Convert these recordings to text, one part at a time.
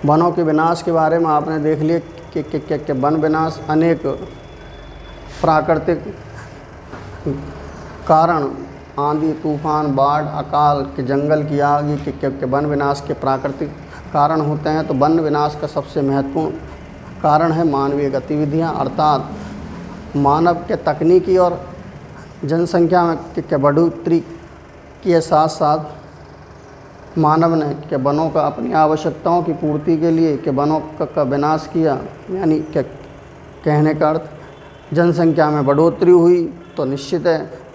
वनों के विनाश के बारे में आपने देख लिया कि वन विनाश अनेक प्राकृतिक कारण, आंधी, तूफान, बाढ़, अकाल, के जंगल की आग, ये के वन विनाश के प्राकृतिक कारण होते हैं। तो वन विनाश का सबसे महत्वपूर्ण कारण है मानवीय गतिविधियां, अर्थात मानव के तकनीकी और जनसंख्या में के बढ़ोतरी के साथ साथ मानव ने के वनों का अपनी आवश्यकताओं की पूर्ति के लिए के वनों का विनाश किया। यानी कि कहने का अर्थ जनसंख्या में बढ़ोतरी हुई तो निश्चित है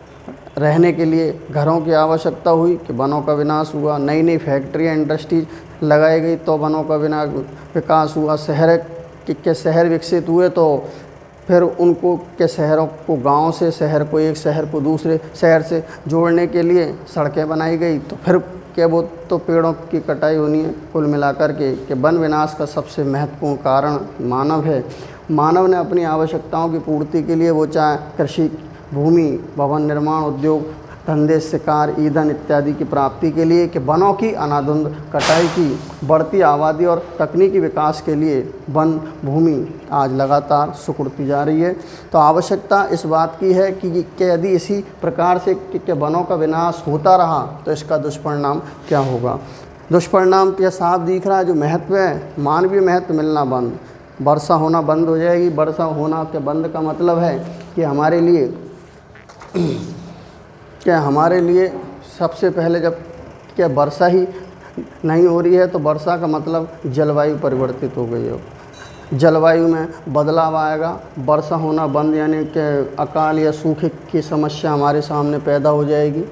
रहने के लिए घरों की आवश्यकता हुई कि वनों का विनाश हुआ। नई नई फैक्ट्रियाँ, इंडस्ट्रीज लगाई गई तो वनों का विकास हुआ। शहर विकसित हुए तो फिर उनको के शहरों को, गांव से शहर को, एक शहर को दूसरे शहर से जोड़ने के लिए सड़कें बनाई गई। तो फिर क्या वो तो पेड़ों की कटाई होनी है। कुल मिलाकर के वन विनाश का सबसे महत्वपूर्ण कारण मानव है। मानव ने अपनी आवश्यकताओं की पूर्ति के लिए वो चाहे कृषि भूमि, भवन निर्माण, उद्योग धंधे, शिकार, ईंधन इत्यादि की प्राप्ति के लिए कि वनों की अनाधुंध कटाई की, बढ़ती आबादी और तकनीकी विकास के लिए वन भूमि आज लगातार सिकुड़ती जा रही है। तो आवश्यकता इस बात की है कि यदि इसी प्रकार से कि वनों का विनाश होता रहा तो इसका दुष्परिणाम क्या होगा। दुष्परिणाम तो यह साफ दिख रहा है। जो महत्व है, मानवीय महत्व मिलना बंद, वर्षा होना बंद हो जाएगी। वर्षा होना के बंद का मतलब है कि हमारे लिए सबसे पहले जब क्या वर्षा ही नहीं हो रही है तो वर्षा का मतलब जलवायु परिवर्तित हो गई हो। जलवायु में बदलाव आएगा, वर्षा होना बंद, यानी कि अकाल या सूखे की समस्या हमारे सामने पैदा हो जाएगी।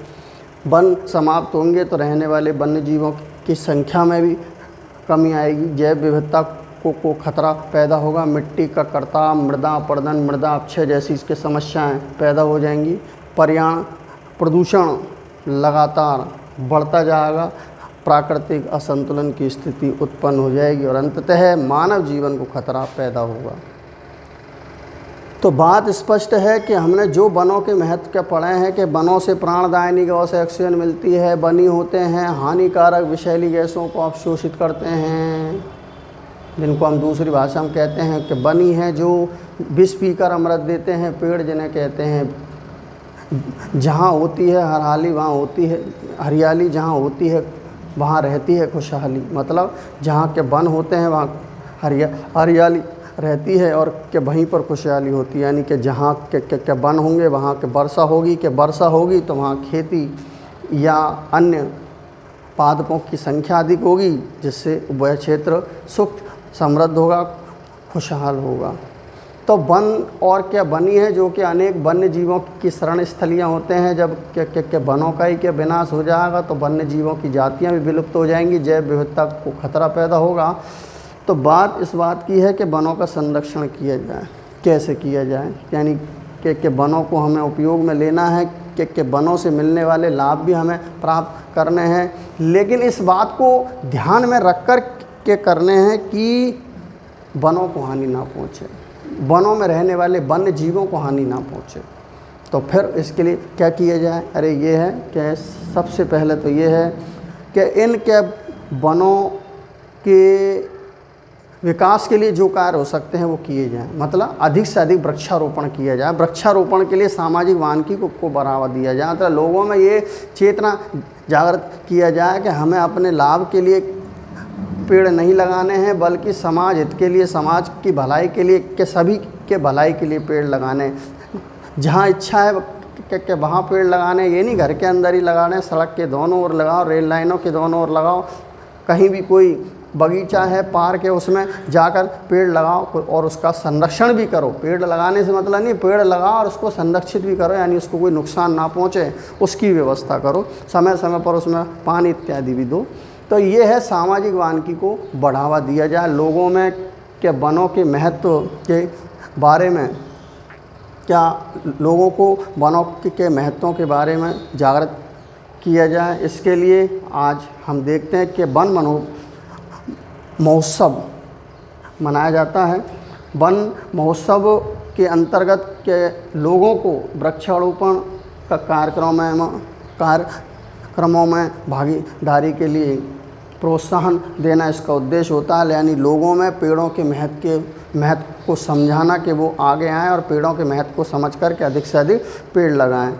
वन समाप्त होंगे तो रहने वाले वन्य जीवों की संख्या में भी कमी आएगी। जैव विविधता को खतरा पैदा होगा। मिट्टी का कटाव, मृदा अपरदन, मृदा अपक्षय जैसी इसकी समस्याएं पैदा हो जाएंगी। पर्यावरण प्रदूषण लगातार बढ़ता जाएगा। प्राकृतिक असंतुलन की स्थिति उत्पन्न हो जाएगी और अंततः मानव जीवन को खतरा पैदा होगा। तो बात स्पष्ट है कि हमने जो वनों के महत्व के पढ़े हैं कि वनों से प्राणदायिनी गैस ऑक्सीजन मिलती है, बनी होते हैं, हानिकारक विषैली गैसों को अवशोषित करते हैं, जिनको हम दूसरी भाषा में कहते हैं कि बनी है, जो विष पीकर अमृत देते हैं। पेड़ जिन्हें कहते हैं, जहाँ होती है हरियाली वहाँ होती है हरियाली, जहाँ होती है वहाँ रहती है खुशहाली। मतलब जहाँ के वन होते हैं वहाँ हरियाली रहती है और कि वहीं पर खुशहाली होती है। यानी कि जहाँ के वन होंगे वहाँ के वर्षा होगी, कि वर्षा होगी तो वहाँ खेती या अन्य पादपों की संख्या अधिक होगी, जिससे वह क्षेत्र सुख समृद्ध होगा, खुशहाल होगा। तो वन और क्या बनी है, जो कि अनेक वन्य जीवों की शरण स्थलियाँ होते हैं। जब के वनों का ही के विनाश हो जाएगा तो वन्य जीवों की जातियाँ भी विलुप्त हो जाएंगी, जैव विविधता को खतरा पैदा होगा। तो बात इस बात की है कि वनों का संरक्षण किया जाए। कैसे किया जाए, यानी कि वनों को हमें उपयोग में लेना है, कि वनों से मिलने वाले लाभ भी हमें प्राप्त करने हैं, लेकिन इस बात को ध्यान में रख कर के करने हैं कि वनों को हानि ना पहुँचे, वनों में रहने वाले वन्य जीवों को हानि ना पहुँचे। तो फिर इसके लिए क्या किया जाए? अरे ये है कि सबसे पहले तो ये है कि इनके वनों के विकास के लिए जो कार्य हो सकते हैं वो किए जाएं। मतलब अधिक से अधिक वृक्षारोपण किया जाए। वृक्षारोपण के लिए सामाजिक वानिकी को बढ़ावा दिया जाए। मतलब लोगों में ये चेतना जागृत किया जाए कि हमें अपने लाभ के लिए पेड़ नहीं लगाने हैं, बल्कि समाज हित के लिए, समाज की भलाई के लिए, के सभी के भलाई के लिए पेड़ लगाने। जहाँ इच्छा है कि वहाँ पेड़ लगाने, ये नहीं घर के अंदर ही लगाने, सड़क के दोनों ओर लगाओ, रेल लाइनों के दोनों ओर लगाओ, कहीं भी कोई बगीचा है, पार्क है, उसमें जाकर पेड़ लगाओ और उसका संरक्षण भी करो। पेड़ लगाने से मतलब नहीं, पेड़ लगाओ और उसको संरक्षित भी करो, यानी उसको कोई नुकसान ना पहुँचे उसकी व्यवस्था करो। समय समय पर उसमें पानी इत्यादि भी दो। तो ये है सामाजिक वानिकी को बढ़ावा दिया जाए। लोगों में के वनों के महत्व के बारे में, क्या लोगों को वनों के महत्वों के बारे में जागृत किया जाए। इसके लिए आज हम देखते हैं कि वन महोत्सव मनाया जाता है। वन महोत्सव के अंतर्गत के लोगों को वृक्षारोपण का कार्यक्रमों में भागीदारी के लिए प्रोत्साहन देना इसका उद्देश्य होता है, यानी लोगों में पेड़ों के महत्व को समझाना कि वो आगे आएँ और पेड़ों के महत्व को समझ कर के अधिक से अधिक पेड़ लगाएं।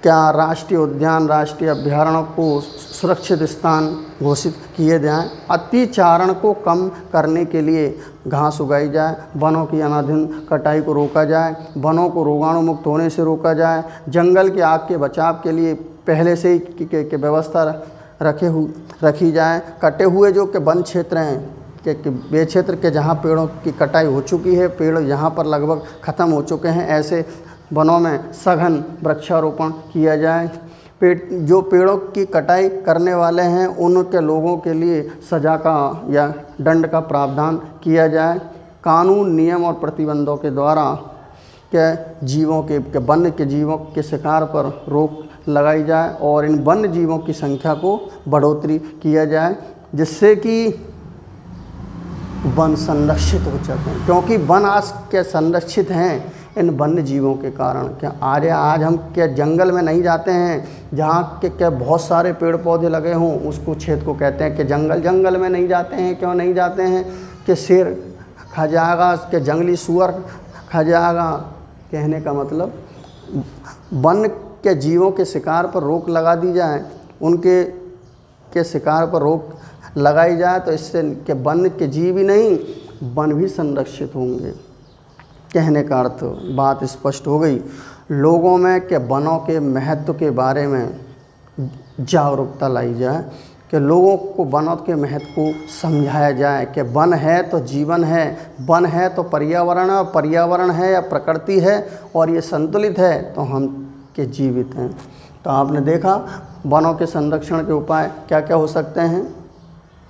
क्या राष्ट्रीय उद्यान, राष्ट्रीय अभयारण्य को सुरक्षित स्थान घोषित किए जाएं। अतिचारण को कम करने के लिए घास उगाई जाए, वनों की अनाधीन कटाई को रोका जाए, वनों को रोगाणु मुक्त होने से रोका जाए, जंगल की आग के बचाव के लिए पहले से ही की व्यवस्था रखी जाए। कटे हुए जो के वन क्षेत्र हैं कि वे क्षेत्र के जहाँ पेड़ों की कटाई हो चुकी है, पेड़ यहाँ पर लगभग ख़त्म हो चुके हैं, ऐसे वनों में सघन वृक्षारोपण किया जाए। जो पेड़ों की कटाई करने वाले हैं उनके लोगों के लिए सज़ा का या दंड का प्रावधान किया जाए। कानून, नियम और प्रतिबंधों के द्वारा वन्य के जीवों के शिकार पर रोक लगाई जाए और इन वन्य जीवों की संख्या को बढ़ोतरी किया जाए, जिससे कि वन संरक्षित हो सकें, क्योंकि वन आज के संरक्षित हैं इन वन्य जीवों के कारण। क्या आज हम क्या जंगल में नहीं जाते हैं जहाँ के क्या बहुत सारे पेड़ पौधे लगे हों, उसको क्षेत्र को कहते हैं कि जंगल में नहीं जाते हैं। क्यों नहीं जाते हैं? कि शेर खा जाएगा, कि जंगली सूअर खा जाएगा। कहने का मतलब वन के जीवों के शिकार पर रोक लगा दी जाए, उनके शिकार पर रोक लगाई जाए, तो इससे कि वन के जीव ही नहीं, वन भी संरक्षित होंगे। कहने का अर्थ बात स्पष्ट हो गई। लोगों में कि वनों के महत्व के बारे में जागरूकता लाई जाए, कि लोगों को वनों के महत्व को समझाया जाए कि वन है तो जीवन है, वन है तो पर्यावरण है, और पर्यावरण है या प्रकृति है और ये संतुलित है तो हम के जीवित हैं। तो आपने देखा वनों के संरक्षण के उपाय क्या क्या हो सकते हैं।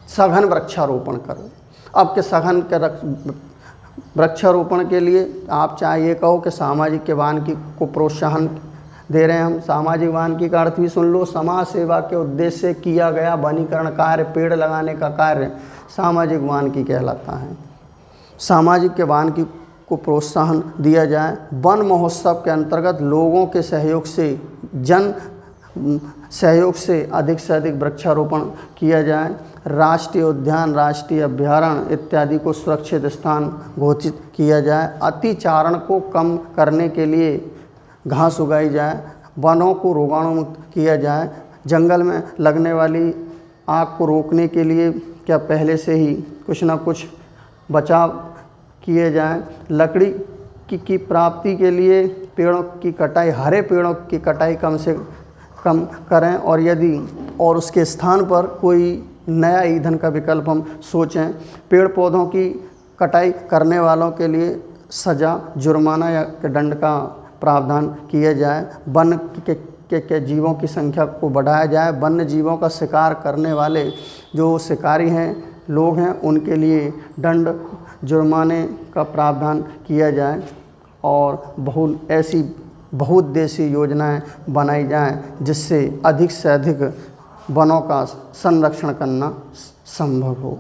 सघन वृक्षारोपण करो। अब के सघन के वृक्षारोपण के लिए आप चाहे ये कहो कि सामाजिक वानिकी को प्रोत्साहन दे रहे हैं हम। सामाजिक वानिकी का अर्थ भी सुन लो। समाज सेवा के उद्देश्य से किया गया वनीकरण कार्य, पेड़ लगाने का कार्य सामाजिक वानिकी कहलाता है। सामाजिक वानिकी को प्रोत्साहन दिया जाए। वन महोत्सव के अंतर्गत लोगों के सहयोग से अधिक से अधिक वृक्षारोपण किया जाए। राष्ट्रीय उद्यान, राष्ट्रीय अभयारण्य इत्यादि को सुरक्षित स्थान घोषित किया जाए। अतिचारण को कम करने के लिए घास उगाई जाए। वनों को रोगाणु मुक्त किया जाए। जंगल में लगने वाली आग को रोकने के लिए क्या पहले से ही कुछ ना कुछ बचाव किए जाएं। लकड़ी की प्राप्ति के लिए पेड़ों की कटाई, हरे पेड़ों की कटाई कम से कम करें, और उसके स्थान पर कोई नया ईंधन का विकल्प हम सोचें। पेड़ पौधों की कटाई करने वालों के लिए सज़ा, जुर्माना या दंड का प्रावधान किया जाए। वन के जीवों की संख्या को बढ़ाया जाए। वन्य जीवों का शिकार करने वाले जो शिकारी हैं, लोग हैं, उनके लिए दंड, जुर्माने का प्रावधान किया जाए और बहुउद्देशीय योजनाएं बनाई जाएं, जिससे अधिक से अधिक वनों का संरक्षण करना संभव हो।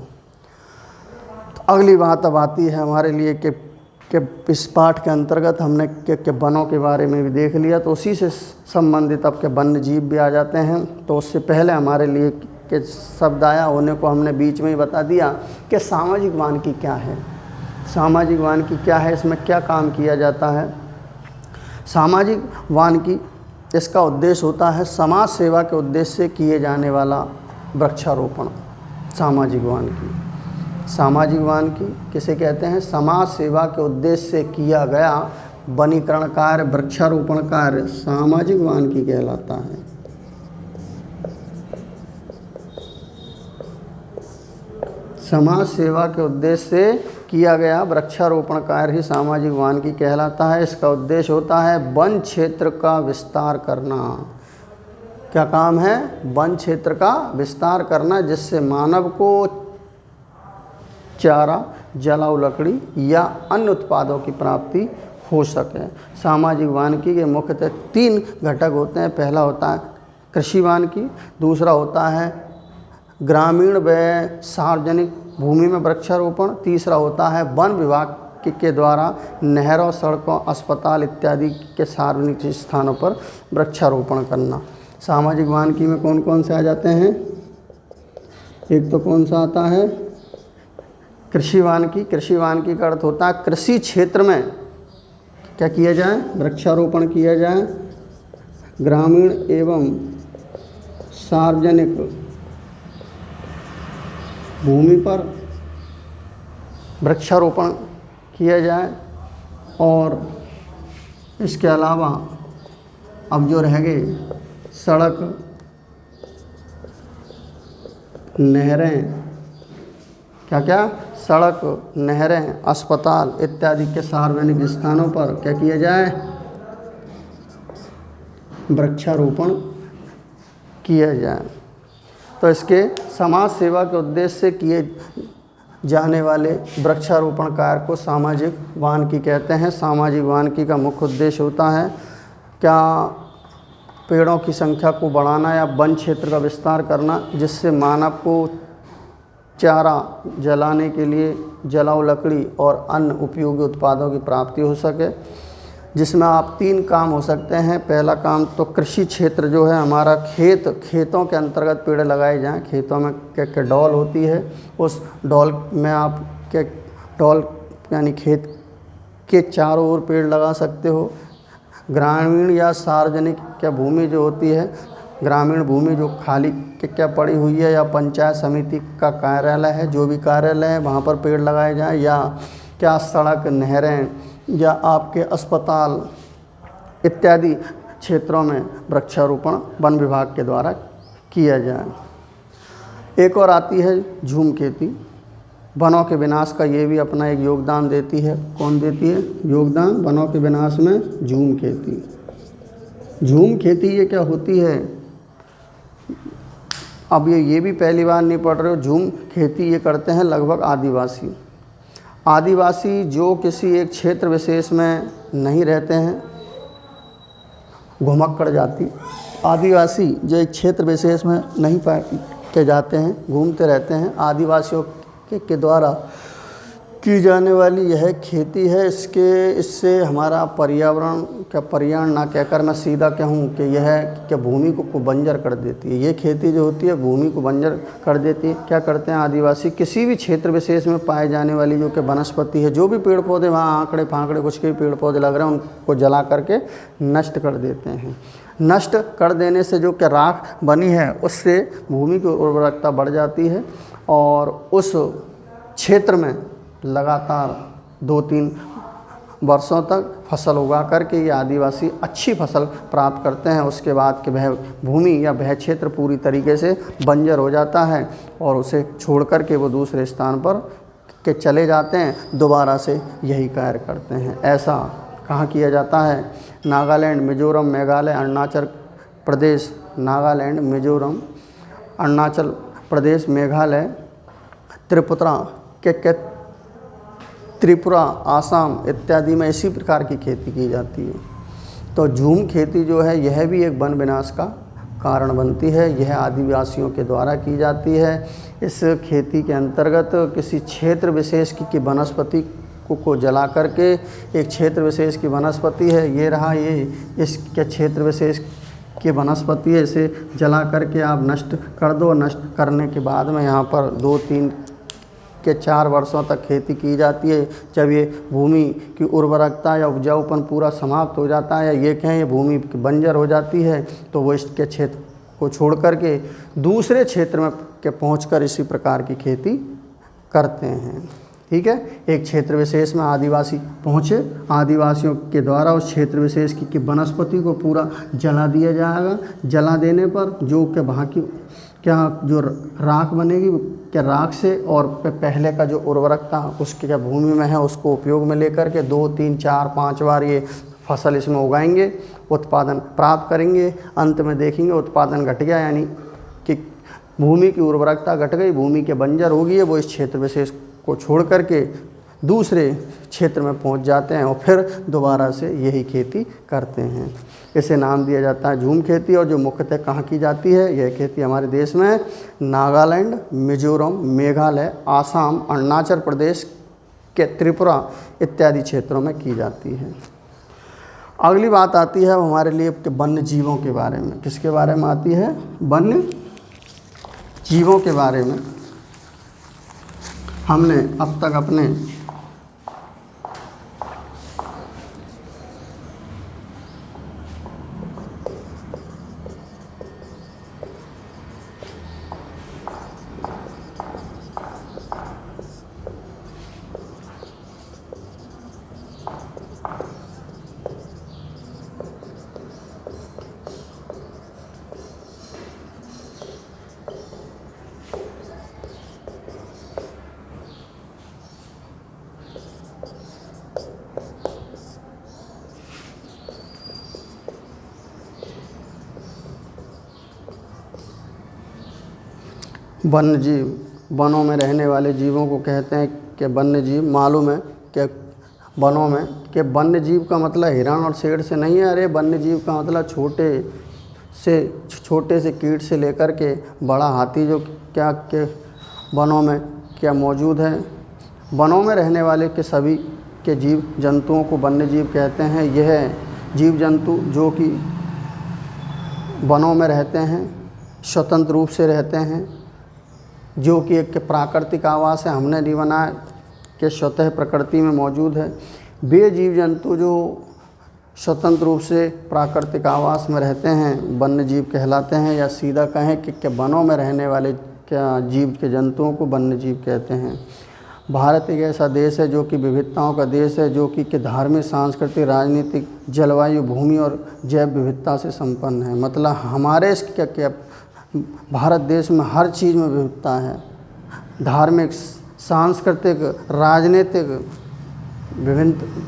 तो अगली बात अब आती है हमारे लिए कि इस पाठ के अंतर्गत हमने के वनों के बारे में भी देख लिया, तो उसी से संबंधित अब के वन्य जीव भी आ जाते हैं। तो उससे पहले हमारे लिए के शब्द आया होने को हमने बीच में ही बता दिया कि सामाजिक वानिकी क्या है। सामाजिक वानिकी क्या है, इसमें क्या काम किया जाता है। सामाजिक वानिकी, इसका उद्देश्य होता है समाज सेवा के उद्देश्य से किए जाने वाला वृक्षारोपण। सामाजिक वानिकी किसे कहते हैं? समाज सेवा के उद्देश्य से किया गया वनीकरण कार्य, वृक्षारोपण कार्य सामाजिक वानिकी कहलाता है। समाज सेवा के उद्देश्य से किया गया वृक्षारोपण कार्य ही सामाजिक वानिकी कहलाता है। इसका उद्देश्य होता है वन क्षेत्र का विस्तार करना। क्या काम है? वन क्षेत्र का विस्तार करना, जिससे मानव को चारा, जलाऊ लकड़ी या अन्य उत्पादों की प्राप्ति हो सके। सामाजिक वानिकी के मुख्यतः 3 घटक होते हैं। पहला होता है कृषि वानिकी, दूसरा होता है ग्रामीण व सार्वजनिक भूमि में वृक्षारोपण, तीसरा होता है वन विभाग के द्वारा नहरों, सड़कों, अस्पताल इत्यादि के सार्वजनिक स्थानों पर वृक्षारोपण करना। सामाजिक वानिकी में कौन कौन से आ जाते हैं? एक तो कौन सा आता है, कृषि वानिकी। कृषि वानिकी का अर्थ होता है कृषि क्षेत्र में क्या किया जाए, वृक्षारोपण किया जाए, ग्रामीण एवं सार्वजनिक भूमि पर वृक्षारोपण किया जाए। और इसके अलावा अब जो रह गए सड़क, नहरें, क्या क्या, सड़क, नहरें, अस्पताल इत्यादि के सार्वजनिक स्थानों पर क्या किया जाए, वृक्षारोपण किया जाए। तो इसके समाज सेवा के उद्देश्य से किए जाने वाले वृक्षारोपण कार्य को सामाजिक वानिकी कहते हैं। सामाजिक वानिकी का मुख्य उद्देश्य होता है क्या, पेड़ों की संख्या को बढ़ाना या वन क्षेत्र का विस्तार करना, जिससे मानव को चारा जलाने के लिए जलाऊ लकड़ी और अन्य उपयोगी उत्पादों की प्राप्ति हो सके, जिसमें आप 3 काम हो सकते हैं। पहला काम तो कृषि क्षेत्र जो है हमारा, खेतों के अंतर्गत पेड़ लगाए जाएं। खेतों में क्या डॉल होती है, उस डॉल में आप क्या डॉल यानी खेत के चारों ओर पेड़ लगा सकते हो। ग्रामीण या सार्वजनिक क्या भूमि जो होती है, ग्रामीण भूमि जो खाली क्या पड़ी हुई है, या पंचायत समिति का कार्यालय है, जो भी कार्यालय है वहाँ पर पेड़ लगाए जाएं। या क्या सड़क, नहरें या आपके अस्पताल इत्यादि क्षेत्रों में वृक्षारोपण वन विभाग के द्वारा किया जाए। एक और आती है झूम खेती। वनों के विनाश का ये भी अपना एक योगदान देती है। कौन देती है योगदान वनों के विनाश में? झूम खेती। झूम खेती ये क्या होती है, अब ये भी पहली बार नहीं पढ़ रहे हो। झूम खेती ये करते हैं लगभग आदिवासी जो किसी एक क्षेत्र विशेष में नहीं रहते हैं, घुमक्कड़ जाति आदिवासी जो एक क्षेत्र विशेष में नहीं पाए जाते हैं, घूमते रहते हैं, आदिवासियों के द्वारा की जाने वाली यह खेती है। इससे हमारा पर्यावरण ना कहकर मैं सीधा कहूँ कि यह क्या भूमि को बंजर कर देती है। ये खेती जो होती है भूमि को बंजर कर देती है। क्या करते हैं आदिवासी, किसी भी क्षेत्र विशेष में पाए जाने वाली जो कि वनस्पति है, जो भी पेड़ पौधे वहाँ आंकड़े फांकड़े कुछ के पेड़ पौधे लग रहे हैं, उनको जला करके नष्ट कर देते हैं। नष्ट कर देने से जो कि राख बनी है उससे भूमि की उर्वरकता बढ़ जाती है और उस क्षेत्र में लगातार 2-3 वर्षों तक फसल उगा करके ये आदिवासी अच्छी फसल प्राप्त करते हैं। उसके बाद कि वह भूमि या वह क्षेत्र पूरी तरीके से बंजर हो जाता है और उसे छोड़ करके वो दूसरे स्थान पर के चले जाते हैं, दोबारा से यही कार्य करते हैं। ऐसा कहाँ किया जाता है? नागालैंड, मिजोरम, मेघालय, अरुणाचल प्रदेश, नागालैंड, मिजोरम, अरुणाचल प्रदेश, मेघालय, त्रिपुरा, आसाम इत्यादि में इसी प्रकार की खेती की जाती है। तो झूम खेती जो है यह भी एक वन विनाश का कारण बनती है। यह आदिवासियों के द्वारा की जाती है। इस खेती के अंतर्गत किसी क्षेत्र विशेष की वनस्पति को जला करके, एक क्षेत्र विशेष की वनस्पति है, ये रहा ये इसके क्षेत्र विशेष की वनस्पति है, इसे जला करके आप नष्ट कर दो। नष्ट करने के बाद में यहाँ पर 2-3 के 4 वर्षों तक खेती की जाती है। जब ये भूमि की उर्वरकता या उपजाऊपन पूरा समाप्त हो जाता है, या ये कहें ये भूमि बंजर हो जाती है, तो वो इसके क्षेत्र को छोड़ करके दूसरे क्षेत्र में के पहुँचकर इसी प्रकार की खेती करते हैं। ठीक है, एक क्षेत्र विशेष में आदिवासी पहुँचे, आदिवासियों के द्वारा उस क्षेत्र विशेष की वनस्पति को पूरा जला दिया जाएगा। जला देने पर जो कि वहाँ की क्या जो राख बनेगी, क्या राख से और पहले का जो उर्वरकता उसके क्या भूमि में है उसको उपयोग में लेकर के 2, 3, 4, 5 बार ये फसल इसमें उगाएंगे, उत्पादन प्राप्त करेंगे। अंत में देखेंगे उत्पादन घट गया, यानी कि भूमि की उर्वरकता घट गई, भूमि के बंजर हो गई है, वो इस क्षेत्र विशेष को छोड़ करके दूसरे क्षेत्र में पहुंच जाते हैं और फिर दोबारा से यही खेती करते हैं। इसे नाम दिया जाता है झूम खेती। और जो मुख्यतः कहाँ की जाती है यह खेती? हमारे देश में नागालैंड, मिजोरम, मेघालय, आसाम, अरुणाचल प्रदेश के त्रिपुरा इत्यादि क्षेत्रों में की जाती है। अगली बात आती है हमारे लिए वन्य जीवों के बारे में। किसके बारे में आती है? वन्य जीवों के बारे में हमने अब तक अपने वन्य जीव, वनों में रहने वाले जीवों को कहते हैं कि वन्य जीव। मालूम है कि वनों में कि वन्य जीव का मतलब हिरण और शेर से नहीं है। अरे वन्य जीव का मतलब छोटे से कीट से लेकर के बड़ा हाथी जो क्या के वनों में क्या मौजूद है। वनों में रहने वाले के सभी के जीव जंतुओं को वन्य जीव कहते हैं। यह जीव जंतु जो कि वनों में रहते हैं, स्वतंत्र रूप से रहते हैं, जो कि एक प्राकृतिक आवास है, हमने नहीं बनाया, कि स्वतः प्रकृति में मौजूद है। वे जीव जंतु जो स्वतंत्र रूप से प्राकृतिक आवास में रहते हैं वन्य जीव कहलाते हैं। या सीधा कहें कि वनों में रहने वाले क्या जीव के जंतुओं को वन्य जीव कहते हैं। भारत एक ऐसा देश है जो कि विविधताओं का देश है, जो कि धार्मिक, सांस्कृतिक, राजनीतिक, जलवायु, भूमि और जैव विविधता से संपन्न है। मतलब हमारे इस क्या भारत देश में हर चीज़ में विविधता है। धार्मिक, सांस्कृतिक, राजनीतिक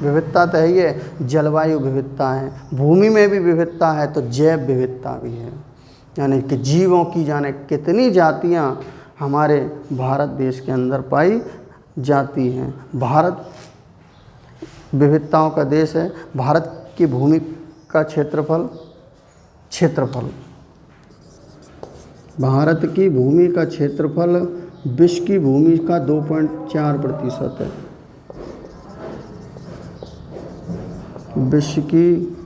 विविधता तो है, ये जलवायु विविधता है, भूमि में भी विविधता है, तो जैव विविधता भी है। यानी कि जीवों की जाने कितनी जातियां हमारे भारत देश के अंदर पाई जाती हैं। भारत विविधताओं का देश है। भारत की भूमि का क्षेत्रफल भारत की भूमि का क्षेत्रफल विश्व की भूमि का 2.4% है। विश्व की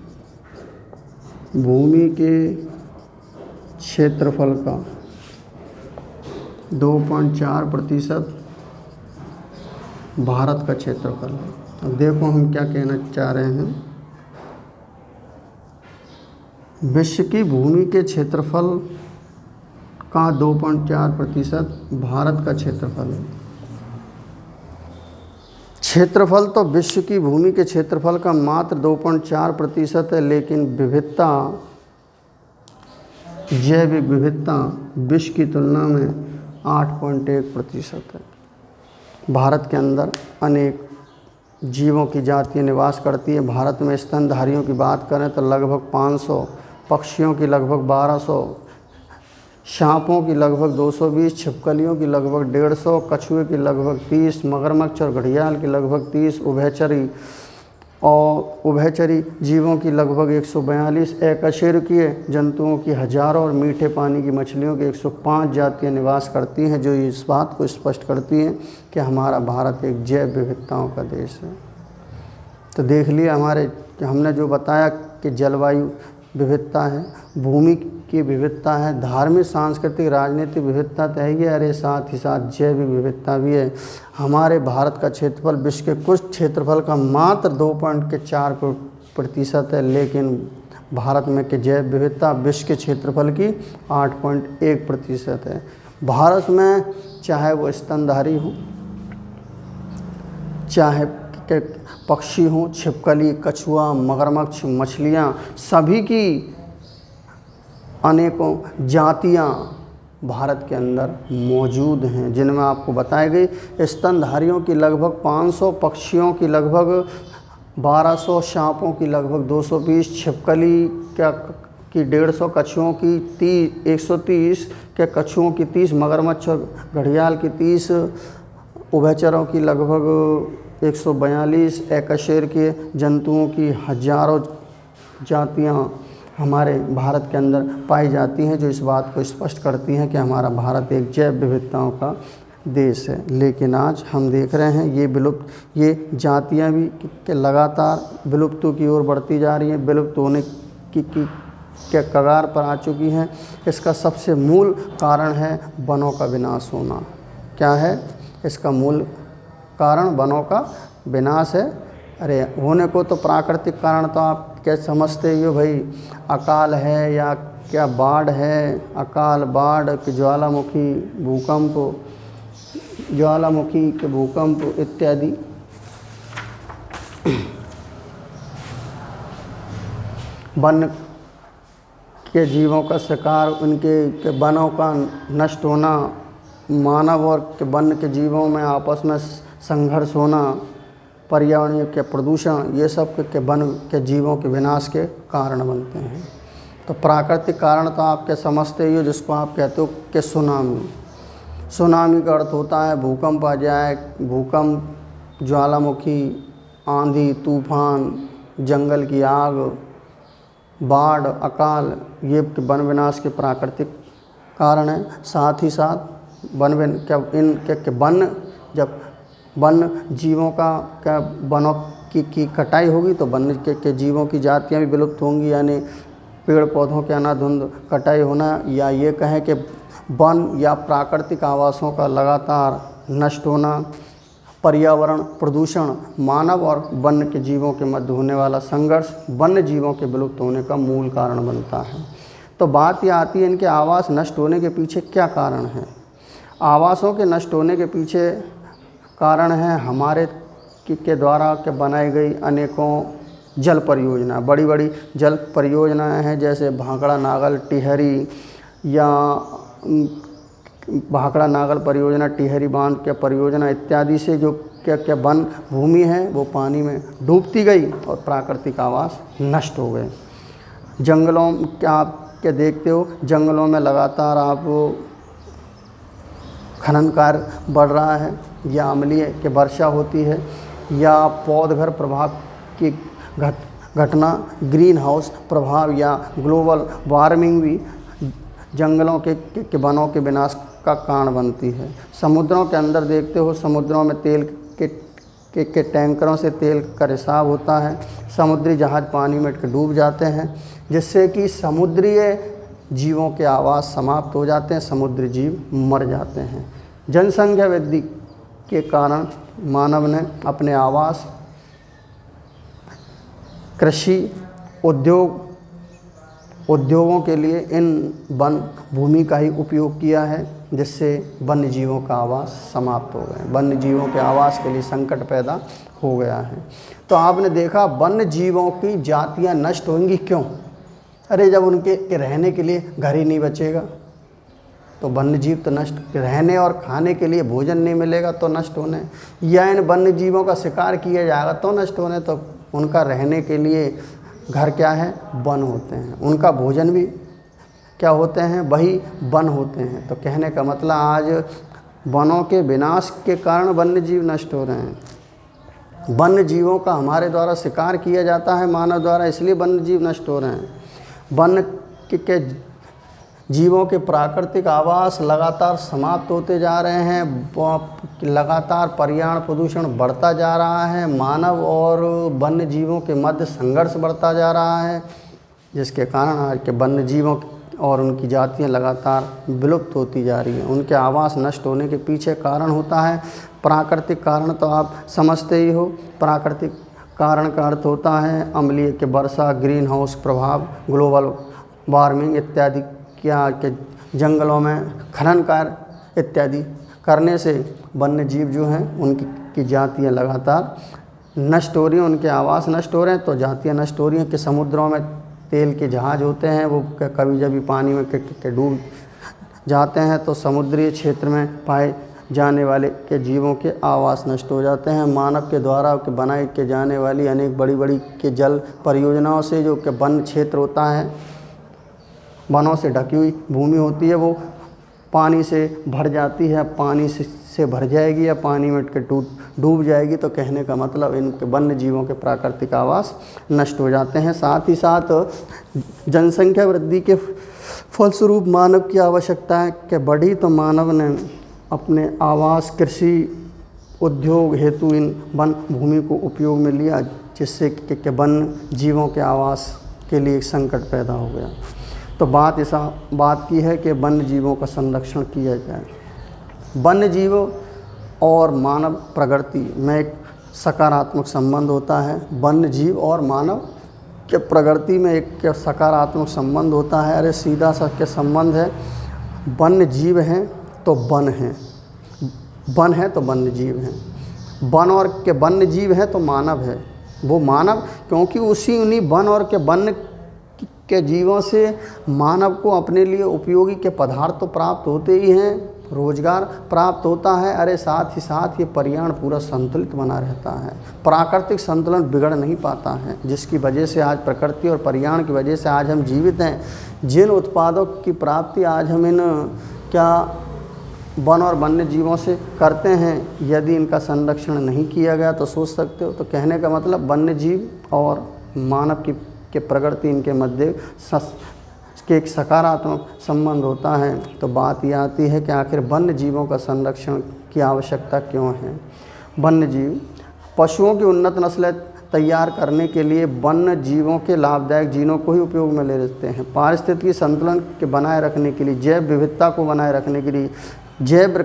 भूमि के क्षेत्रफल का 2.4% भारत का क्षेत्रफल है। अब देखो हम क्या कहना चाह रहे हैं। विश्व की भूमि के क्षेत्रफल का 2.4% भारत का क्षेत्रफल है। क्षेत्रफल तो विश्व की भूमि के क्षेत्रफल का मात्र 2.4% है, लेकिन विविधता, जैविक विविधता विश्व की तुलना में 8.1% है। भारत के अंदर अनेक जीवों की जातियाँ निवास करती है। भारत में स्तनधारियों की बात करें तो लगभग 500, पक्षियों की लगभग 1200, सांपों की लगभग 220, छिपकलियों की लगभग 150, कछुए की लगभग 30, मगरमच्छ और घड़ियाल की लगभग 30, उभयचरी जीवों की लगभग 142, अकशेरुकीय जंतुओं की हजारों और मीठे पानी की मछलियों की 105 जातियां निवास करती हैं, जो इस बात को स्पष्ट करती हैं कि हमारा भारत एक जैव विविधताओं का देश है। तो देख लिया हमारे कि हमने जो बताया कि जलवायु विविधता है, भूमि की विविधता है, धार्मिक, सांस्कृतिक, राजनीतिक विविधता तो है ही, अरे साथ ही साथ जैविक विविधता भी है। हमारे भारत का क्षेत्रफल विश्व के कुछ क्षेत्रफल का मात्र 2.4% है, लेकिन भारत में के जैव विविधता विश्व के क्षेत्रफल की 8.1% है। भारत में चाहे वो स्तनधारी हो, चाहे पक्षी हों, छिपकली, कछुआ, मगरमच्छ, मछलियाँ, सभी की अनेकों जातियाँ भारत के अंदर मौजूद हैं, जिनमें आपको बताई गई स्तनधारियों की लगभग 500, पक्षियों की लगभग 1200, सांपों की लगभग 220, छिपकली की 150, कछुओं की 130, के कछुओं की 30, मगरमच्छ और घड़ियाल की 30, उभयचरों की लगभग 142, एकशेर के जंतुओं की हजारों जातियां हमारे भारत के अंदर पाई जाती हैं, जो इस बात को स्पष्ट करती हैं कि हमारा भारत एक जैव विविधताओं का देश है। लेकिन आज हम देख रहे हैं ये जातियां भी कि लगातार विलुप्त की ओर बढ़ती जा रही हैं। विलुप्त होने के कगार पर आ चुकी हैं। इसका सबसे मूल कारण है वनों का विनाश होना। क्या है इसका मूल कारण? वनों का विनाश है। अरे होने को तो प्राकृतिक कारण तो आप क्या समझते ही हो भाई, अकाल है या क्या बाढ़ है, अकाल बाढ़ कि ज्वालामुखी के भूकंप इत्यादि। वन के जीवों का शिकार, उनके वनों का नष्ट होना, मानव और के वन के जीवों में आपस में संघर्ष होना, पर्यावरण के प्रदूषण, ये सब के वन के जीवों के विनाश के कारण बनते हैं। तो प्राकृतिक कारण तो आप क्या समझते ही हो, जिसको आप कहते हो कि सुनामी का अर्थ होता है भूकंप आ जाए, भूकंप, ज्वालामुखी, आंधी तूफान, जंगल की आग, बाढ़, अकाल, ये वन विनाश के प्राकृतिक कारण हैं। साथ ही साथ जब वन जीवों का वनों की कटाई होगी तो वन के जीवों की जातियां भी विलुप्त होंगी, यानी पेड़ पौधों के अनाधुंध कटाई होना, या ये कहें कि वन या प्राकृतिक आवासों का लगातार नष्ट होना, पर्यावरण प्रदूषण, मानव और वन्य के जीवों के मध्य होने वाला संघर्ष वन्य जीवों के विलुप्त होने का मूल कारण बनता है। तो बात यह आती है इनके आवास नष्ट होने के पीछे क्या कारण है। आवासों के नष्ट होने के पीछे कारण है हमारे के द्वारा के बनाई गई अनेकों जल परियोजना, बड़ी बड़ी जल परियोजनाएं हैं, जैसे भाखड़ा नागल टिहरी या भाखड़ा नागल परियोजना, टिहरी बांध के परियोजना इत्यादि से जो क्या वन भूमि है वो पानी में डूबती गई और प्राकृतिक आवास नष्ट हो गए। जंगलों क्या आप क्या देखते हो, जंगलों में लगातार आप खनन कार्य बढ़ रहा है, या अम्लीय के वर्षा होती है, या पौधघर प्रभाव की घटना, ग्रीन हाउस प्रभाव या ग्लोबल वार्मिंग भी जंगलों के वनों के विनाश का कारण बनती है। समुद्रों के अंदर देखते हो, समुद्रों में तेल के टैंकरों से तेल का रिसाव होता है, समुद्री जहाज़ पानी में डूब जाते हैं, जिससे कि समुद्रीय जीवों के आवास समाप्त हो जाते हैं, समुद्री जीव मर जाते हैं। जनसंख्या वृद्धि के कारण मानव ने अपने आवास, कृषि, उद्योगों के लिए इन वन भूमि का ही उपयोग किया है, जिससे वन्य जीवों का आवास समाप्त हो गए, वन्य जीवों के आवास के लिए संकट पैदा हो गया है। तो आपने देखा वन्य जीवों की जातियां नष्ट होंगी क्यों? अरे जब उनके रहने के लिए घर ही नहीं बचेगा तो वन्य जीव तो नष्ट, रहने और खाने के लिए भोजन नहीं मिलेगा तो नष्ट होने, या इन वन्य जीवों का शिकार किया जाएगा तो नष्ट होने। तो उनका रहने के लिए घर क्या है? वन होते हैं। उनका भोजन भी क्या होते हैं? वही वन होते हैं। तो कहने का मतलब आज वनों के विनाश के कारण वन्य जीव नष्ट हो रहे हैं। वन्य जीवों का हमारे द्वारा शिकार किया जाता है मानव द्वारा, इसलिए वन्य जीव नष्ट हो रहे हैं। वन्य के जीवों के प्राकृतिक आवास लगातार समाप्त होते जा रहे हैं, लगातार पर्यावरण प्रदूषण बढ़ता जा रहा है, मानव और वन्य जीवों के मध्य संघर्ष बढ़ता जा रहा है, जिसके कारण आज के वन्य जीवों और उनकी जातियां लगातार विलुप्त होती जा रही हैं। उनके आवास नष्ट होने के पीछे कारण होता है प्राकृतिक कारण, तो आप समझते ही हो। प्राकृतिक कारण का अर्थ होता है अम्लीय के वर्षा, ग्रीन हाउस प्रभाव, ग्लोबल वार्मिंग इत्यादि, क्या के जंगलों में खनन कार्य इत्यादि करने से वन्य जीव जो हैं उनकी जातियां लगातार नष्ट हो रही हैं, उनके आवास नष्ट हो रहे हैं, तो जातियां नष्ट हो रही हैं। कि समुद्रों में तेल के जहाज़ होते हैं, वो कभी जब पानी में डूब जाते हैं तो समुद्री क्षेत्र में पाए जाने वाले के जीवों के आवास नष्ट हो जाते हैं। मानव के द्वारा के बनाई के जाने वाली अनेक बड़ी बड़ी के जल परियोजनाओं से जो कि वन क्षेत्र होता है, वनों से ढकी हुई भूमि होती है, वो पानी से भर जाती है, पानी से भर जाएगी या पानी में डूब जाएगी। तो कहने का मतलब इनके वन्य जीवों के प्राकृतिक आवास नष्ट हो जाते हैं। साथ ही साथ जनसंख्या वृद्धि के फलस्वरूप मानव की आवश्यकताएं के बढ़ी, तो मानव ने अपने आवास, कृषि, उद्योग हेतु इन वन भूमि को उपयोग में लिया, जिससे कि वन्य जीवों के आवास के लिए एक संकट पैदा हो गया। तो बात की है कि वन्य जीवों का संरक्षण किया जाए। वन्य जीवों और मानव प्रकृति में एक सकारात्मक संबंध होता है। वन्य जीव और मानव के प्रकृति में एक सकारात्मक संबंध होता है। अरे सीधा सा के संबंध है। वन्य जीव हैं तो वन हैं, वन है तो वन्य जीव हैं। वन और के वन्य जीव है तो मानव है। वो मानव क्योंकि उन्हीं वन और के वन्य के जीवों से मानव को अपने लिए उपयोगी के पदार्थ तो प्राप्त होते ही हैं, रोजगार प्राप्त होता है। अरे साथ ही साथ ये पर्यावरण पूरा संतुलित बना रहता है, प्राकृतिक संतुलन बिगड़ नहीं पाता है, जिसकी वजह से आज प्रकृति और पर्यावरण की वजह से आज हम जीवित हैं। जिन उत्पादों की प्राप्ति आज हम इन वन और वन्य जीवों से करते हैं, यदि इनका संरक्षण नहीं किया गया तो सोच सकते हो। तो कहने का मतलब वन्य जीव और मानव के प्रकृति इनके मध्य के एक सकारात्मक संबंध होता है। तो बात ये आती है कि आखिर वन्य जीवों का संरक्षण की आवश्यकता क्यों है। वन्य जीव पशुओं की उन्नत नस्लें तैयार करने के लिए वन्य जीवों के लाभदायक जीनों को ही उपयोग में ले लेते हैं। पारिस्थितिकी संतुलन के बनाए रखने के लिए, जैव विविधता को बनाए रखने के लिए, जैव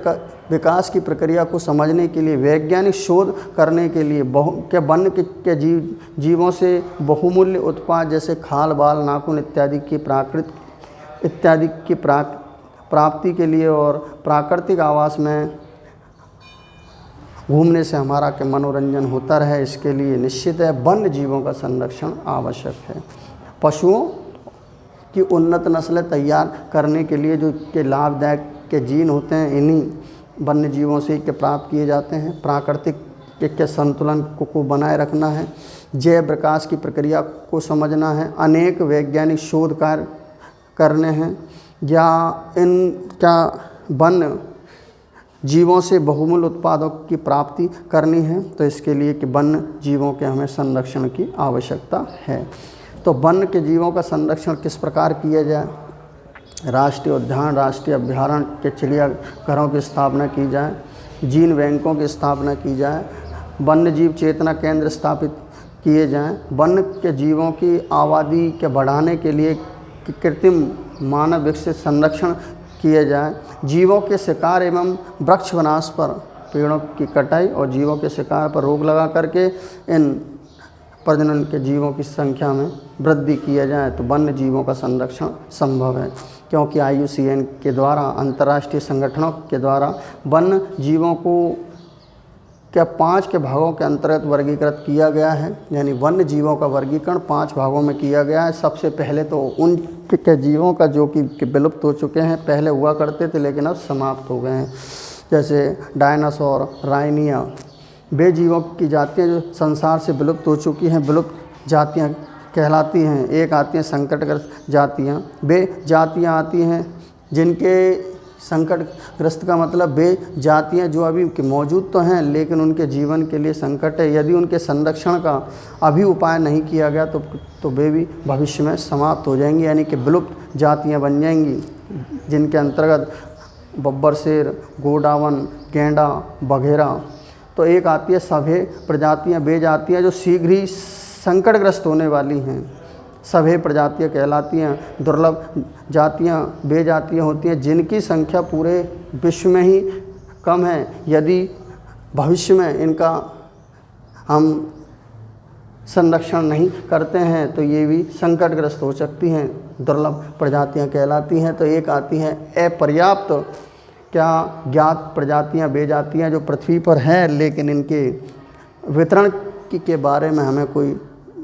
विकास की प्रक्रिया को समझने के लिए, वैज्ञानिक शोध करने के लिए वन्य के जीवों से बहुमूल्य उत्पाद जैसे खाल, बाल, नाखून इत्यादि की प्राप्ति के लिए और प्राकृतिक आवास में घूमने से हमारा के मनोरंजन होता रहे, इसके लिए निश्चित है वन्य जीवों का संरक्षण आवश्यक है। पशुओं की उन्नत नस्लें तैयार करने के लिए जो के लाभदायक के जीन होते हैं, इन्हीं वन्य जीवों से के प्राप्त किए जाते हैं। प्राकृतिक के संतुलन को बनाए रखना है, जैव विकास की प्रक्रिया को समझना है, अनेक वैज्ञानिक शोध कार्य करने हैं, या वन्य जीवों से बहुमूल्य उत्पादों की प्राप्ति करनी है। तो इसके लिए कि वन्य जीवों के हमें संरक्षण की आवश्यकता है। तो वन्य के जीवों का संरक्षण किस प्रकार किया जाए। राष्ट्रीय उद्यान, राष्ट्रीय अभ्यारण्य के चिड़ियाघरों की स्थापना की जाए, जीन बैंकों की स्थापना की जाए, वन्य जीव चेतना केंद्र स्थापित किए जाएं, वन्य के जीवों की आबादी के बढ़ाने के लिए कृत्रिम मानव विकसित संरक्षण किए जाए, जीवों के शिकार एवं वृक्ष विनाश पर, पेड़ों की कटाई और जीवों के शिकार पर रोक लगा करके इन प्रजनन के जीवों की संख्या में वृद्धि किया जाए तो वन्य जीवों का संरक्षण संभव है। क्योंकि IUCN के द्वारा, अंतर्राष्ट्रीय संगठनों के द्वारा वन्य जीवों को 5 के भागों के अंतर्गत वर्गीकृत किया गया है। यानी वन्य जीवों का वर्गीकरण 5 भागों में किया गया है। सबसे पहले तो उन के जीवों का जो कि विलुप्त हो चुके हैं, पहले हुआ करते थे लेकिन अब समाप्त हो गए हैं, जैसे डायनासोर, राइनिया, वे जीवों की जातियाँ जो संसार से विलुप्त हो चुकी हैं, विलुप्त जातियाँ कहलाती हैं। एक आती हैं संकटग्रस्त जातियाँ, वे जातियाँ आती हैं जिनके संकटग्रस्त का मतलब वे जातियाँ जो अभी मौजूद तो हैं लेकिन उनके जीवन के लिए संकट है। यदि उनके संरक्षण का अभी उपाय नहीं किया गया तो वे भी भविष्य में समाप्त हो जाएंगी, यानी कि विलुप्त जातियाँ बन जाएंगी, जिनके अंतर्गत बब्बर शेर, गोडावन, गेंडा, बघेरा। तो एक आती है सभ्य प्रजातियाँ, वे जातियाँ जो शीघ्र ही संकटग्रस्त होने वाली हैं, सभ्य प्रजातियाँ कहलाती हैं। दुर्लभ जातियाँ वे जातियाँ होती हैं जिनकी संख्या पूरे विश्व में ही कम है। यदि भविष्य में इनका हम संरक्षण नहीं करते हैं तो ये भी संकटग्रस्त हो सकती हैं, दुर्लभ प्रजातियाँ कहलाती हैं। तो एक आती हैं अपर्याप्त ज्ञात प्रजातियाँ, वे जातियाँ जो पृथ्वी पर हैं लेकिन इनके वितरण के बारे में हमें कोई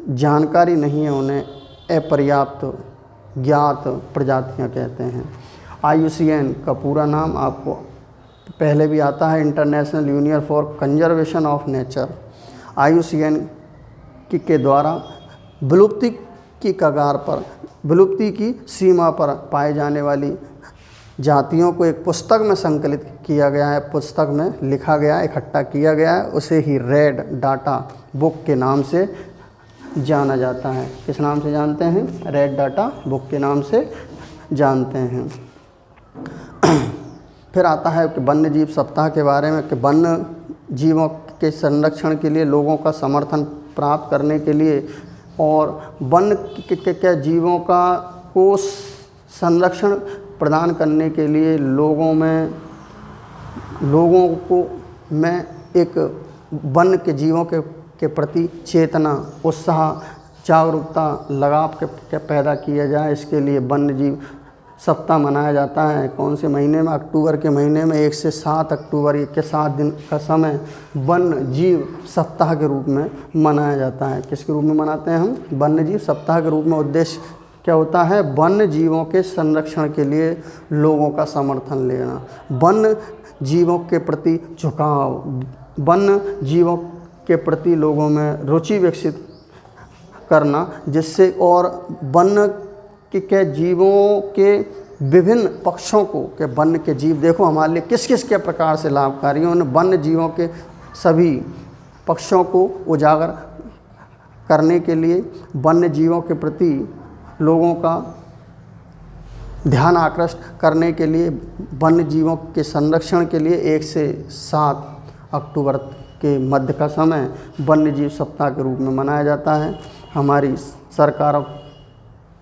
जानकारी नहीं है, उन्हें अपर्याप्त ज्ञात प्रजातियां कहते हैं। IUCN का पूरा नाम आपको पहले भी आता है, international union for conservation of nature. IUCN के द्वारा विलुप्ति की कगार पर, विलुप्ति की सीमा पर पाए जाने वाली जातियों को एक पुस्तक में संकलित किया गया है, पुस्तक में लिखा गया, इकट्ठा किया गया है। उसे ही रेड डाटा बुक के नाम से जाना जाता है। किस नाम से जानते हैं? रेड डाटा बुक के नाम से जानते हैं। फिर आता है कि वन्य जीव सप्ताह के बारे में, कि वन्य जीवों के संरक्षण के लिए लोगों का समर्थन प्राप्त करने के लिए और वन के जीवों को संरक्षण प्रदान करने के लिए लोगों को में एक वन के जीवों के प्रति चेतना, उत्साह, जागरूकता, लगाव के पैदा किया जाए। इसके लिए वन्य जीव सप्ताह मनाया जाता है। कौन से महीने में? अक्टूबर के महीने में 1 से 7 अक्टूबर के 7 दिन का समय वन्य जीव सप्ताह के रूप में मनाया जाता है। किसके रूप में मनाते हैं हम? वन्य जीव सप्ताह के रूप में। उद्देश्य क्या होता है? वन्य जीवों के संरक्षण के लिए लोगों का समर्थन लेना, वन्य जीवों के प्रति झुकाव, वन्य जीवों के प्रति लोगों में रुचि विकसित करना, जिससे और वन्य के जीवों के विभिन्न पक्षों को के वन्य के जीव देखो हमारे लिए किस किस के प्रकार से लाभकारी हैं। उन वन्य जीवों के सभी पक्षों को उजागर करने के लिए, वन्य जीवों के प्रति लोगों का ध्यान आकृष्ट करने के लिए, वन्य जीवों के संरक्षण के लिए 1 से 7 अक्टूबर के मध्य का समय वन्य जीव सप्ताह के रूप में मनाया जाता है। हमारी सरकारों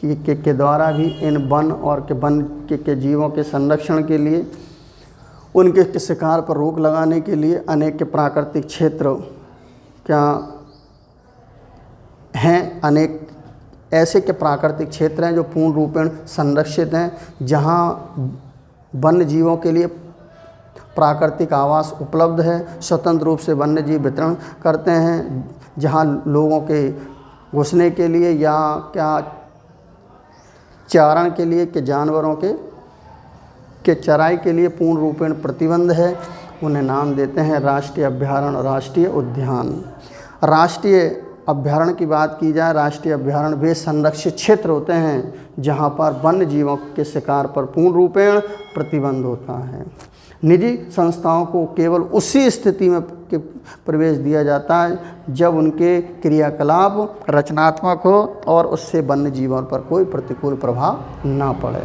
के द्वारा भी इन वन और वन्य के जीवों के संरक्षण के लिए, उनके शिकार पर रोक लगाने के लिए अनेक प्राकृतिक क्षेत्र क्या हैं, अनेक ऐसे के प्राकृतिक क्षेत्र हैं जो पूर्ण रूपेण संरक्षित हैं, जहां वन्य जीवों के लिए प्राकृतिक आवास उपलब्ध है। स्वतंत्र रूप से वन्य जीव वितरण करते हैं, जहां लोगों के घुसने के लिए या क्या चारण के लिए के जानवरों के चराई के लिए पूर्ण रूपेण प्रतिबंध है। उन्हें नाम देते हैं राष्ट्रीय अभयारण्य, राष्ट्रीय उद्यान। राष्ट्रीय अभयारण्य की बात की जाए, राष्ट्रीय अभयारण्य वे संरक्षित क्षेत्र होते हैं जहां पर वन्य जीवों के शिकार पर पूर्ण रूपेण प्रतिबंध होता है। निजी संस्थाओं को केवल उसी स्थिति में प्रवेश दिया जाता है जब उनके क्रियाकलाप रचनात्मक हो और उससे वन्य जीवों पर कोई प्रतिकूल प्रभाव ना पड़े।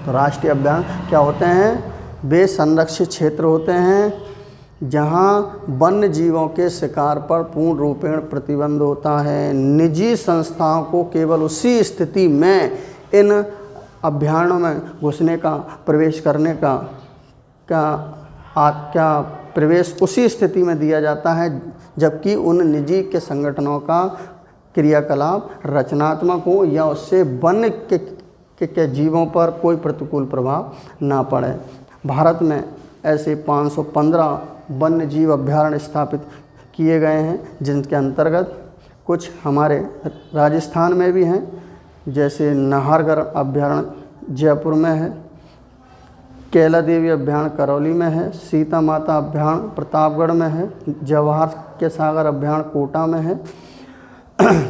तो राष्ट्रीय अभयारण्य क्या होते हैं? वे संरक्षित क्षेत्र होते हैं जहां वन्य जीवों के शिकार पर पूर्ण रूपेण प्रतिबंध होता है। निजी संस्थाओं को केवल उसी स्थिति में इन अभयारण्यों में घुसने का, प्रवेश करने का क्या प्रवेश उसी स्थिति में दिया जाता है जबकि उन निजी के संगठनों का क्रियाकलाप रचनात्मक हो या उससे वन्य के जीवों पर कोई प्रतिकूल प्रभाव ना पड़े। भारत में ऐसे 515 वन्य जीव अभयारण्य स्थापित किए गए हैं, जिनके अंतर्गत कुछ हमारे राजस्थान में भी हैं, जैसे नाहरगढ़ अभयारण्य जयपुर में है, कैला देवी अभयारण्य करौली में है, सीता माता अभयारण्य प्रतापगढ़ में है, जवाहर के सागर अभयारण्य कोटा में है।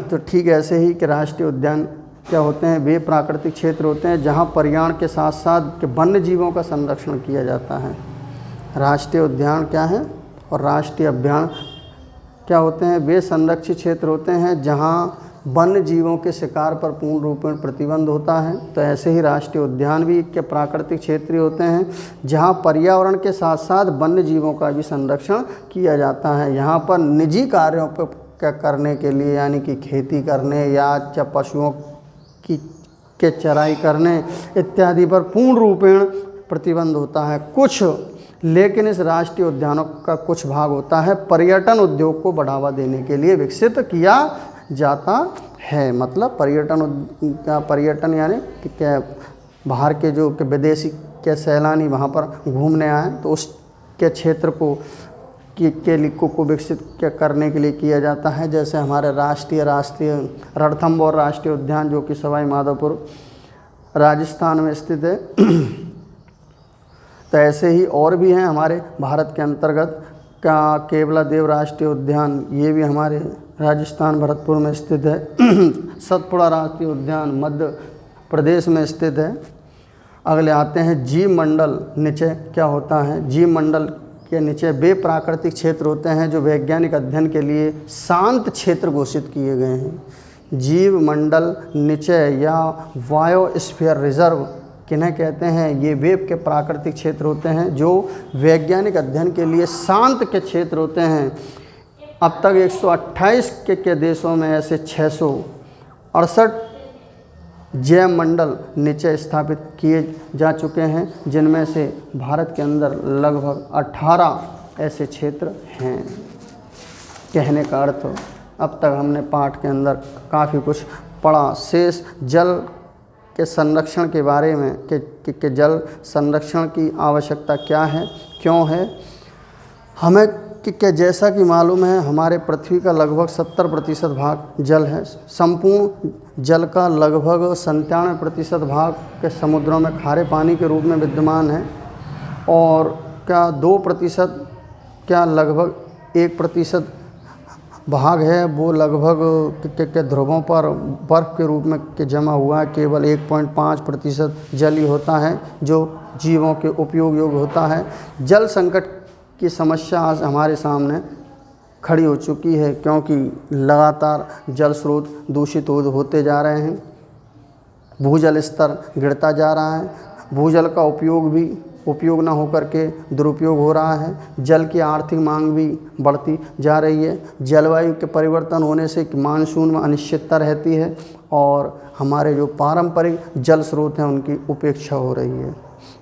तो ठीक ऐसे ही कि राष्ट्रीय उद्यान क्या होते हैं? वे प्राकृतिक क्षेत्र होते हैं जहां पर्यावरण के साथ साथ वन्य जीवों का संरक्षण किया जाता है। राष्ट्रीय उद्यान क्या है और राष्ट्रीय अभयारण्य क्या होते हैं? वे संरक्षित क्षेत्र होते हैं जहां वन्य जीवों के शिकार पर पूर्ण रूपेण प्रतिबंध होता है। तो ऐसे ही राष्ट्रीय उद्यान भी के प्राकृतिक क्षेत्र होते हैं जहां पर्यावरण के साथ साथ वन्य जीवों का भी संरक्षण किया जाता है। यहाँ पर निजी कार्यों पर क्या करने के लिए, यानी कि खेती करने या पशुओं के चराई करने इत्यादि पर पूर्ण रूपेण प्रतिबंध होता है। लेकिन इस राष्ट्रीय उद्यानों का कुछ भाग होता है पर्यटन उद्योग को बढ़ावा देने के लिए विकसित किया जाता है। मतलब पर्यटन यानी कि क्या बाहर के जो कि विदेशी के सैलानी वहाँ पर घूमने आए तो उसके क्षेत्र को विकसित करने के लिए किया जाता है। जैसे हमारे राष्ट्रीय रणथंभौर राष्ट्रीय उद्यान जो कि सवाई माधोपुर राजस्थान में स्थित है। तो ऐसे ही और भी हैं हमारे भारत के अंतर्गत का केवला देव राष्ट्रीय उद्यान, ये भी हमारे राजस्थान भरतपुर में स्थित है। सतपुड़ा राष्ट्रीय उद्यान मध्य प्रदेश में स्थित है। अगले आते हैं जीव मंडल। नीचे क्या होता है? जीव मंडल के नीचे वे प्राकृतिक क्षेत्र होते हैं जो वैज्ञानिक अध्ययन के लिए शांत क्षेत्र घोषित किए गए हैं। जीव मंडल नीचे या बायोस्फीयर रिजर्व किन्हें कहते हैं? ये वे के प्राकृतिक क्षेत्र होते हैं जो वैज्ञानिक अध्ययन के लिए शांत के क्षेत्र होते हैं। अब तक 128 के देशों में ऐसे 668 जैव मंडल नीचे स्थापित किए जा चुके हैं, जिनमें से भारत के अंदर लगभग 18 ऐसे क्षेत्र हैं। कहने का अर्थ अब तक हमने पाठ के अंदर काफ़ी कुछ पढ़ा। शेष जल के संरक्षण के बारे में कि जल संरक्षण की आवश्यकता क्या है, क्यों है। हमें कि जैसा कि मालूम है हमारे पृथ्वी का लगभग 70% भाग जल है। संपूर्ण जल का लगभग 97% भाग के समुद्रों में खारे पानी के रूप में विद्यमान है, और क्या 2% क्या लगभग 1% भाग है वो लगभग के ध्रुवों पर बर्फ़ के रूप में के जमा हुआ है। केवल 1.5% जल ही होता है जो जीवों के उपयोग योग्य होता है। जल संकट की समस्या आज हमारे सामने खड़ी हो चुकी है, क्योंकि लगातार जल स्रोत दूषित होते जा रहे हैं, भूजल स्तर गिरता जा रहा है, भूजल का उपयोग ना होकर के दुरुपयोग हो रहा है, जल की आर्थिक मांग भी बढ़ती जा रही है, जलवायु के परिवर्तन होने से मानसून में अनिश्चितता रहती है, और हमारे जो पारंपरिक जल स्रोत हैं उनकी उपेक्षा हो रही है।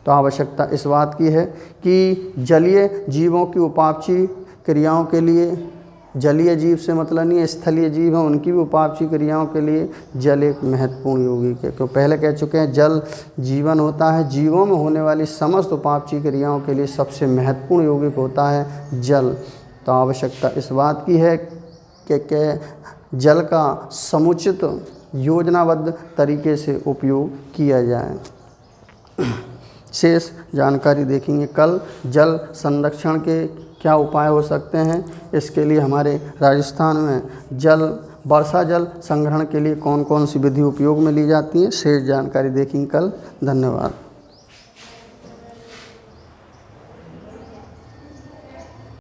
तो आवश्यकता इस बात की है कि जलीय जीवों की उपापचय क्रियाओं के लिए, जलीय जीव से मतलब नहीं है स्थलीय जीव हैं, उनकी भी उपापचय क्रियाओं के लिए जल एक महत्वपूर्ण यौगिक है। क्यों पहले कह चुके हैं जल जीवन होता है, जीवों में होने वाली समस्त उपापचय क्रियाओं के लिए सबसे महत्वपूर्ण यौगिक होता है जल। तो आवश्यकता इस बात की है कि जल का समुचित योजनाबद्ध तरीके से उपयोग किया जाए। शेष जानकारी देखेंगे कल। जल संरक्षण के क्या उपाय हो सकते हैं, इसके लिए हमारे राजस्थान में वर्षा जल संग्रहण के लिए कौन कौन सी विधि उपयोग में ली जाती है, शेष जानकारी देखेंगे कल। धन्यवाद।